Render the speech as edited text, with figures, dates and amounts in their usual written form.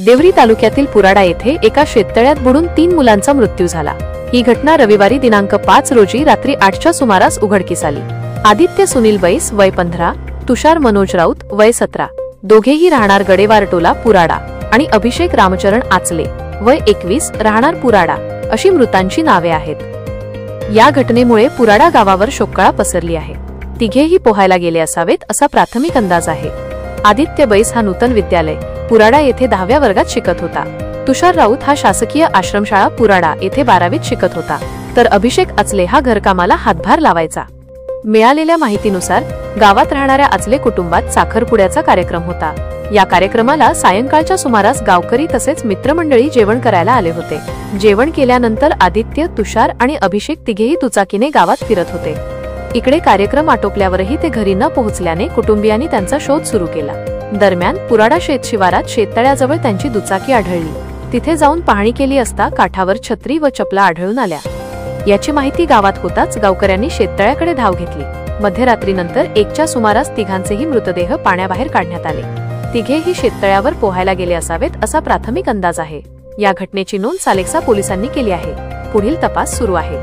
देवरी तालुक्यातील पुराडा येथे एका शेततळ्यात बुडून 3 मुलांचा मृत्यू झाला। ही घटना रविवारी दिनांक 5 रोजी रात्री 8च्या सुमारास उघडकीस आली। आदित्य सुनील बैस वय 15, तुषार मनोज राऊत वय 17, दोघेही राहणार गडेवार टोला पुराडा आणि अभिषेक रामचरण आचले वय 21 राहणार पुराडा अशी मृतांची नावे आहेत। या घटनेमुळे पुराडा गावावर शोककळा पसरली आहे। तिघेही पोहायला गेले असावेत असा प्राथमिक अंदाज आहे। आदित्य बैस हा नूतन विद्यालय पुराडा येथे 10व्या वर्गात शिकत होता। तुषार राऊत हा शासकीय आश्रमशाळा पुराडा येथे 12वीत शिकत होता, तर अभिषेक आचले हा घरकामाला हातभार लावायचा। मिळालेल्या माहितीनुसार गावात राहणाऱ्या आचले कुटुंबात साखरपुड्याचा कार्यक्रम होता। या कार्यक्रमाला सायंकाळच्या सुमारास गावकरी तसेच मित्रमंडळी जेवण करायला आले होते। जेवण केल्यानंतर आदित्य, तुषार आणि अभिषेक तिघेही दुचाकीने गावात फिरत होते। इकडे कार्यक्रम आटोपल्यावरही ते घरी न पोहोचल्याने कुटुंबियांनी त्यांचा शोध सुरू केला। दरम्यान पुराडा शेत शिवारात शेततळ्याजवळ त्यांची दुचाकी आढळली। तिथे जाऊन पाहणी केली असता काठावर छत्री व चपला आढळून आल्या। याची माहिती गावात होताच गावकऱ्यांनी शेततळ्याकडे धाव घेतली। मध्यरात्रीनंतर 1च्या सुमारास तिघांचेही मृतदेह पाण्याबाहेर काढण्यात आले। तिघेही शेततळ्यावर पोहायला गेले असावेत असा प्राथमिक अंदाज आहे। या घटनेची नोंद सालेकसा पोलिसांनी केली आहे। पुढील तपास सुरू आहे।